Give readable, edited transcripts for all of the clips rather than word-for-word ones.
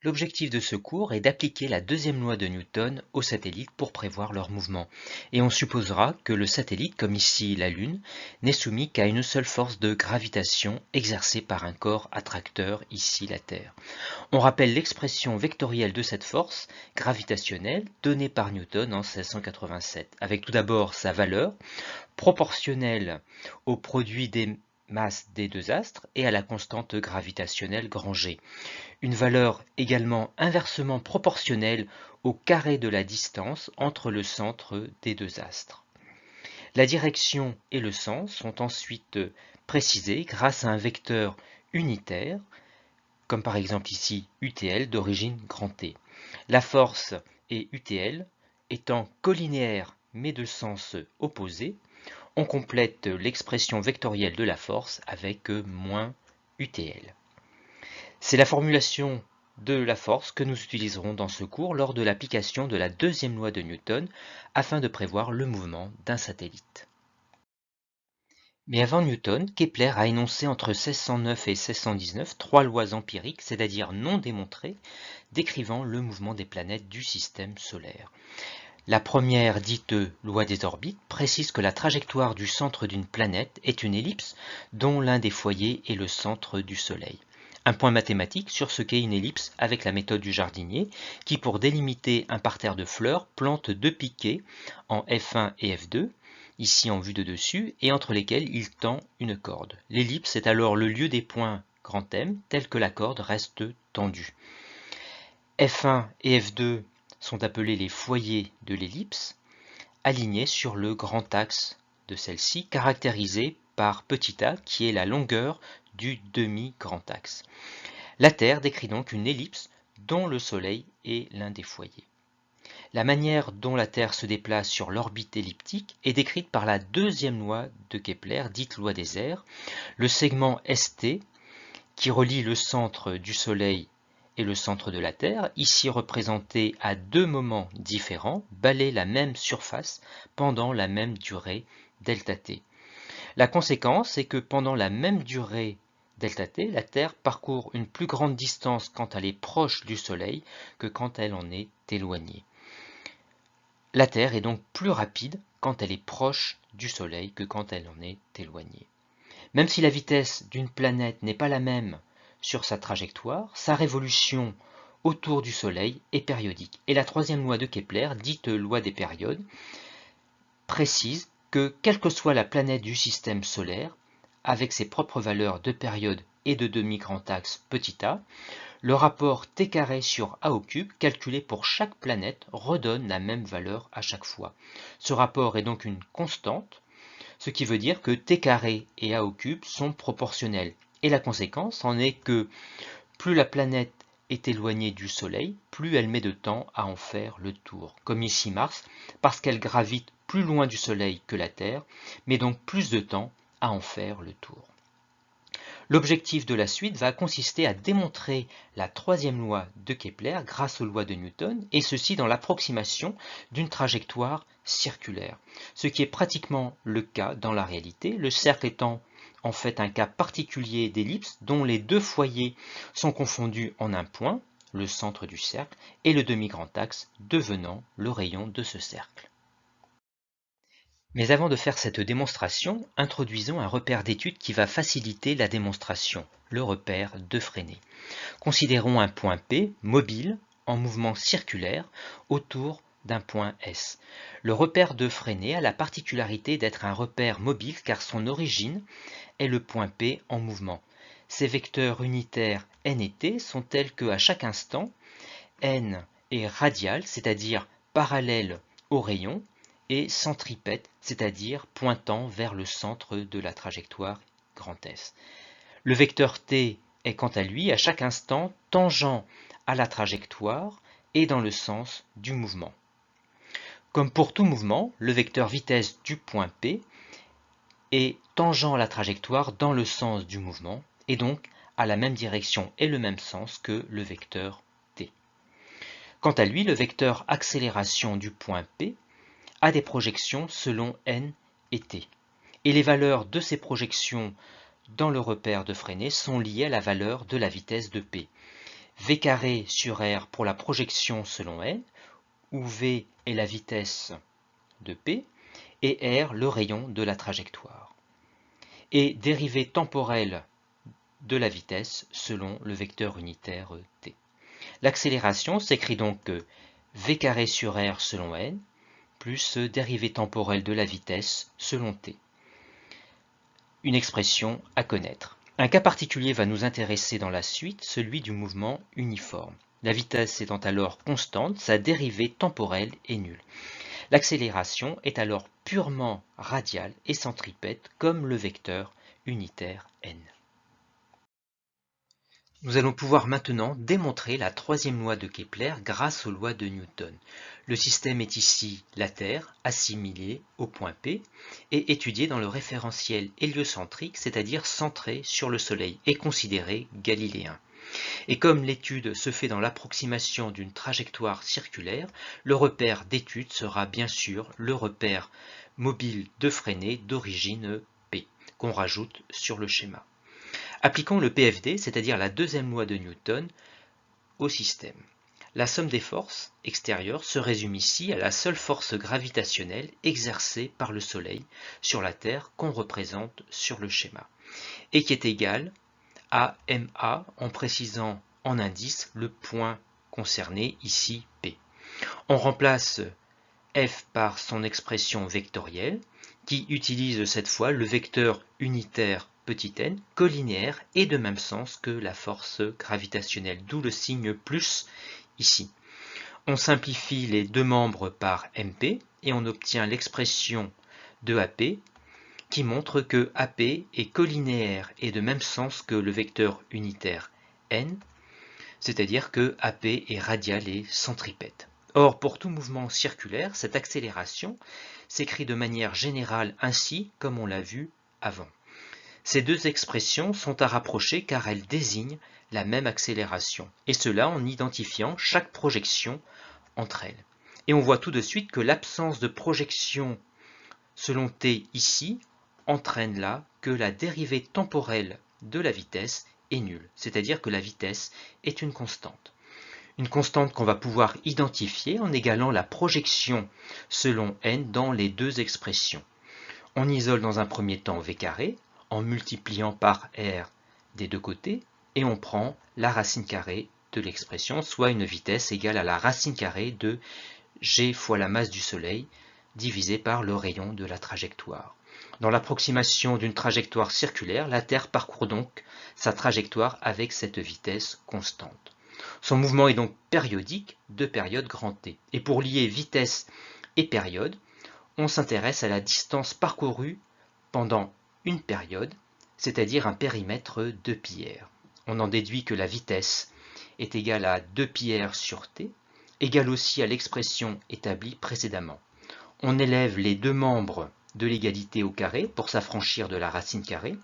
L'objectif de ce cours est d'appliquer la deuxième loi de Newton aux satellites pour prévoir leur mouvement. Et on supposera que le satellite, comme ici la Lune, n'est soumis qu'à une seule force de gravitation exercée par un corps attracteur, ici la Terre. On rappelle l'expression vectorielle de cette force gravitationnelle donnée par Newton en 1687, avec tout d'abord sa valeur proportionnelle au produit des masses des deux astres et à la constante gravitationnelle grand G. Une valeur également inversement proportionnelle au carré de la distance entre le centre des deux astres. La direction et le sens sont ensuite précisés grâce à un vecteur unitaire, comme par exemple ici UTL d'origine grand T. La force et UTL étant collinéaires mais de sens opposé, on complète l'expression vectorielle de la force avec moins UTL. C'est la formulation de la force que nous utiliserons dans ce cours lors de l'application de la deuxième loi de Newton afin de prévoir le mouvement d'un satellite. Mais avant Newton, Kepler a énoncé entre 1609 et 1619 trois lois empiriques, c'est-à-dire non démontrées, décrivant le mouvement des planètes du système solaire. La première, dite loi des orbites, précise que la trajectoire du centre d'une planète est une ellipse dont l'un des foyers est le centre du Soleil. Un point mathématique sur ce qu'est une ellipse avec la méthode du jardinier, qui pour délimiter un parterre de fleurs plante deux piquets en F1 et F2, ici en vue de dessus, et entre lesquels il tend une corde. L'ellipse est alors le lieu des points grand M, tels que la corde reste tendue. F1 et F2 sont appelés les foyers de l'ellipse, alignés sur le grand axe de celle-ci, caractérisé par petit a, qui est la longueur du demi-grand axe. La Terre décrit donc une ellipse dont le Soleil est l'un des foyers. La manière dont la Terre se déplace sur l'orbite elliptique est décrite par la deuxième loi de Kepler, dite loi des airs. Le segment ST, qui relie le centre du Soleil et le centre de la Terre, ici représenté à deux moments différents, balaie la même surface pendant la même durée ΔT. La conséquence est que pendant la même durée ΔT, la Terre parcourt une plus grande distance quand elle est proche du Soleil que quand elle en est éloignée. La Terre est donc plus rapide quand elle est proche du Soleil que quand elle en est éloignée. Même si la vitesse d'une planète n'est pas la même sur sa trajectoire, sa révolution autour du Soleil est périodique. Et la troisième loi de Kepler, dite loi des périodes, précise que quelle que soit la planète du système solaire, avec ses propres valeurs de période et de demi-grand axe petit a, le rapport t carré sur a au cube calculé pour chaque planète redonne la même valeur à chaque fois. Ce rapport est donc une constante, ce qui veut dire que t carré et a au cube sont proportionnels. Et la conséquence en est que plus la planète est éloignée du Soleil, plus elle met de temps à en faire le tour. Comme ici Mars, parce qu'elle gravite plus loin du Soleil que la Terre, met donc plus de temps à en faire le tour. L'objectif de la suite va consister à démontrer la troisième loi de Kepler grâce aux lois de Newton, et ceci dans l'approximation d'une trajectoire circulaire. Ce qui est pratiquement le cas dans la réalité, le cercle étant en fait un cas particulier d'ellipse dont les deux foyers sont confondus en un point, le centre du cercle, et le demi-grand axe devenant le rayon de ce cercle. Mais avant de faire cette démonstration, introduisons un repère d'étude qui va faciliter la démonstration, le repère de Fresnel. Considérons un point P, mobile, en mouvement circulaire, autour d'un point S. Le repère de Fresnel a la particularité d'être un repère mobile car son origine est le point P en mouvement. Ces vecteurs unitaires n et t sont tels qu'à chaque instant, n est radial, c'est-à-dire parallèle au rayon, et centripète, c'est-à-dire pointant vers le centre de la trajectoire grand S. Le vecteur t est quant à lui à chaque instant tangent à la trajectoire et dans le sens du mouvement. Comme pour tout mouvement, le vecteur vitesse du point P est tangent à la trajectoire dans le sens du mouvement et donc à la même direction et le même sens que le vecteur t. Quant à lui, le vecteur accélération du point P a des projections selon n et t. Et les valeurs de ces projections dans le repère de Fresnel sont liées à la valeur de la vitesse de p. V carré sur R pour la projection selon n, où V est la vitesse de P et R le rayon de la trajectoire. Et dérivée temporelle de la vitesse selon le vecteur unitaire t. L'accélération s'écrit donc v carré sur r selon n plus dérivée temporelle de la vitesse selon t. Une expression à connaître. Un cas particulier va nous intéresser dans la suite, celui du mouvement uniforme. La vitesse étant alors constante, sa dérivée temporelle est nulle. L'accélération est alors purement radiale et centripète comme le vecteur unitaire n. Nous allons pouvoir maintenant démontrer la troisième loi de Kepler grâce aux lois de Newton. Le système est ici la Terre, assimilée au point P, et étudié dans le référentiel héliocentrique, c'est-à-dire centré sur le Soleil et considéré galiléen. Et comme l'étude se fait dans l'approximation d'une trajectoire circulaire, le repère d'étude sera bien sûr le repère mobile de Fresnel d'origine P, qu'on rajoute sur le schéma. Appliquons le PFD, c'est-à-dire la deuxième loi de Newton, au système. La somme des forces extérieures se résume ici à la seule force gravitationnelle exercée par le Soleil sur la Terre qu'on représente sur le schéma, et qui est égale à MA en précisant en indice le point concerné, ici P. On remplace F par son expression vectorielle, qui utilise cette fois le vecteur unitaire petit n, collinéaire et de même sens que la force gravitationnelle, d'où le signe plus ici. On simplifie les deux membres par MP et on obtient l'expression de AP qui montre que AP est collinéaire et de même sens que le vecteur unitaire n, c'est-à-dire que AP est radial et centripète. Or, pour tout mouvement circulaire, cette accélération s'écrit de manière générale ainsi comme on l'a vu avant. Ces deux expressions sont à rapprocher car elles désignent la même accélération, et cela en identifiant chaque projection entre elles. Et on voit tout de suite que l'absence de projection selon t ici entraîne là que la dérivée temporelle de la vitesse est nulle, c'est-à-dire que la vitesse est une constante. Une constante qu'on va pouvoir identifier en égalant la projection selon n dans les deux expressions. On isole dans un premier temps v carré en multipliant par r des deux côtés et on prend la racine carrée de l'expression, soit une vitesse égale à la racine carrée de g fois la masse du Soleil divisé par le rayon de la trajectoire. Dans l'approximation d'une trajectoire circulaire, la Terre parcourt donc sa trajectoire avec cette vitesse constante. Son mouvement est donc périodique de période grand T. Et pour lier vitesse et période, on s'intéresse à la distance parcourue pendant une période, c'est-à-dire un périmètre de πr. On en déduit que la vitesse est égale à 2πr sur t, égale aussi à l'expression établie précédemment. On élève les deux membres de l'égalité au carré pour s'affranchir de la racine carrée,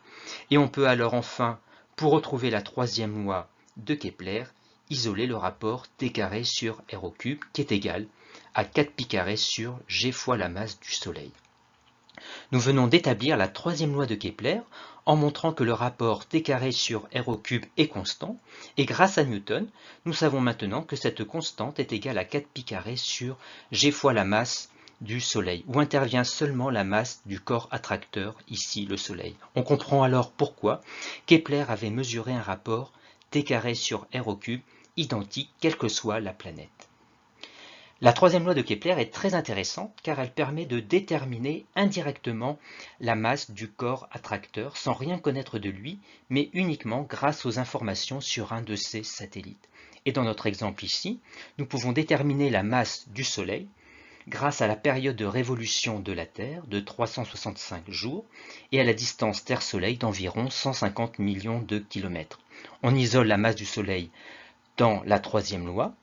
et on peut alors enfin, pour retrouver la troisième loi de Kepler, isoler le rapport t carré sur r au cube qui est égal à 4π carré sur g fois la masse du Soleil. Nous venons d'établir la troisième loi de Kepler en montrant que le rapport t carré sur r au cube est constant, et grâce à Newton, nous savons maintenant que cette constante est égale à 4π carré sur g fois la masse du Soleil, où intervient seulement la masse du corps attracteur, ici le Soleil. On comprend alors pourquoi Kepler avait mesuré un rapport t carré sur r au cube identique quelle que soit la planète. La troisième loi de Kepler est très intéressante car elle permet de déterminer indirectement la masse du corps attracteur sans rien connaître de lui, mais uniquement grâce aux informations sur un de ses satellites. Et dans notre exemple ici, nous pouvons déterminer la masse du Soleil grâce à la période de révolution de la Terre de 365 jours et à la distance Terre-Soleil d'environ 150 millions de kilomètres. On isole la masse du Soleil dans la troisième loi,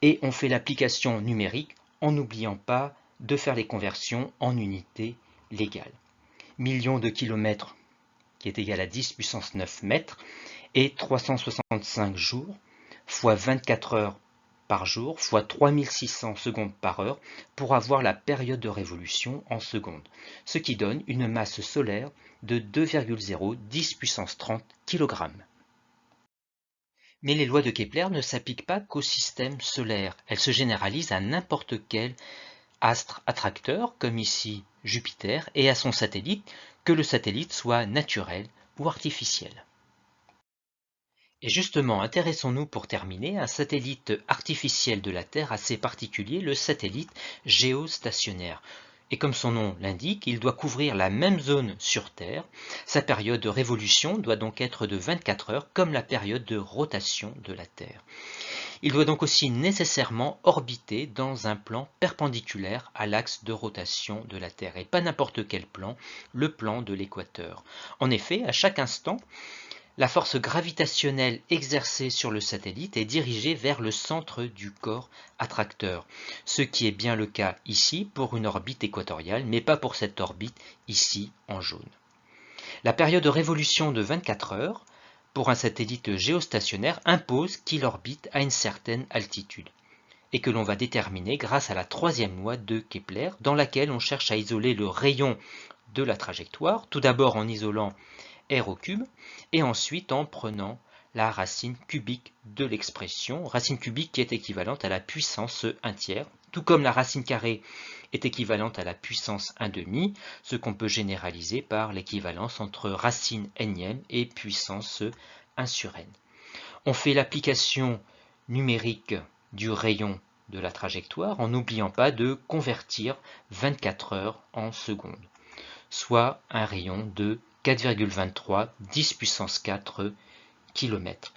et on fait l'application numérique en n'oubliant pas de faire les conversions en unités légales. Millions de kilomètres qui est égal à 10 puissance 9 mètres et 365 jours fois 24 heures par jour fois 3600 secondes par heure pour avoir la période de révolution en secondes, ce qui donne une masse solaire de 2,0 10 puissance 30 kg. Mais les lois de Kepler ne s'appliquent pas qu'au système solaire. Elles se généralisent à n'importe quel astre attracteur, comme ici Jupiter, et à son satellite, que le satellite soit naturel ou artificiel. Et justement, intéressons-nous pour terminer à un satellite artificiel de la Terre assez particulier, le satellite géostationnaire. Et comme son nom l'indique, il doit couvrir la même zone sur Terre. Sa période de révolution doit donc être de 24 heures, comme la période de rotation de la Terre. Il doit donc aussi nécessairement orbiter dans un plan perpendiculaire à l'axe de rotation de la Terre, et pas n'importe quel plan, le plan de l'équateur. En effet, à chaque instant, la force gravitationnelle exercée sur le satellite est dirigée vers le centre du corps attracteur, ce qui est bien le cas ici pour une orbite équatoriale, mais pas pour cette orbite ici en jaune. La période de révolution de 24 heures pour un satellite géostationnaire impose qu'il orbite à une certaine altitude et que l'on va déterminer grâce à la troisième loi de Kepler, dans laquelle on cherche à isoler le rayon de la trajectoire, tout d'abord en isolant r au cube, et ensuite en prenant la racine cubique de l'expression, racine cubique qui est équivalente à la puissance 1 tiers, tout comme la racine carrée est équivalente à la puissance 1 demi, ce qu'on peut généraliser par l'équivalence entre racine énième et puissance 1 sur n. On fait l'application numérique du rayon de la trajectoire en n'oubliant pas de convertir 24 heures en secondes, soit un rayon de 4,23 10 puissance 4 km.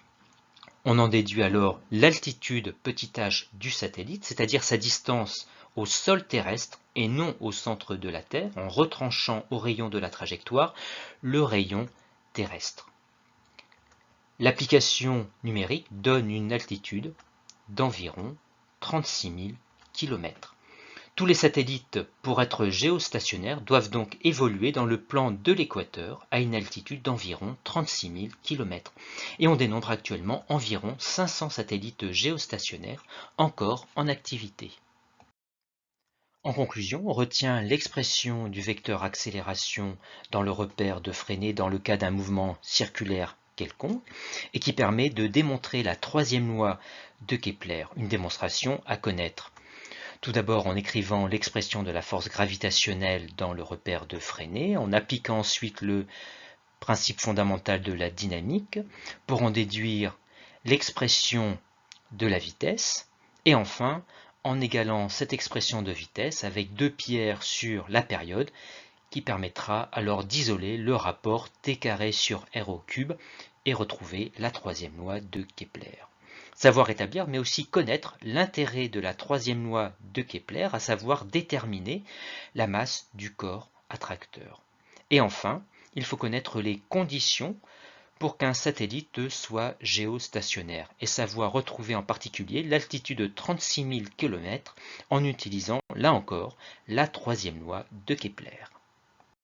On en déduit alors l'altitude petit h du satellite, c'est-à-dire sa distance au sol terrestre et non au centre de la Terre, en retranchant au rayon de la trajectoire le rayon terrestre. L'application numérique donne une altitude d'environ 36 000 km. Tous les satellites, pour être géostationnaires, doivent donc évoluer dans le plan de l'équateur à une altitude d'environ 36 000 km. Et on dénombre actuellement environ 500 satellites géostationnaires encore en activité. En conclusion, on retient l'expression du vecteur accélération dans le repère de Freinet dans le cas d'un mouvement circulaire quelconque et qui permet de démontrer la troisième loi de Kepler, une démonstration à connaître. Tout d'abord en écrivant l'expression de la force gravitationnelle dans le repère de Freinet, en appliquant ensuite le principe fondamental de la dynamique pour en déduire l'expression de la vitesse, et enfin en égalant cette expression de vitesse avec 2 pierres sur la période qui permettra alors d'isoler le rapport t carré sur r au cube et retrouver la troisième loi de Kepler. Savoir établir, mais aussi connaître l'intérêt de la troisième loi de Kepler, à savoir déterminer la masse du corps attracteur. Et enfin, il faut connaître les conditions pour qu'un satellite soit géostationnaire et savoir retrouver en particulier l'altitude de 36 000 km en utilisant, là encore, la troisième loi de Kepler.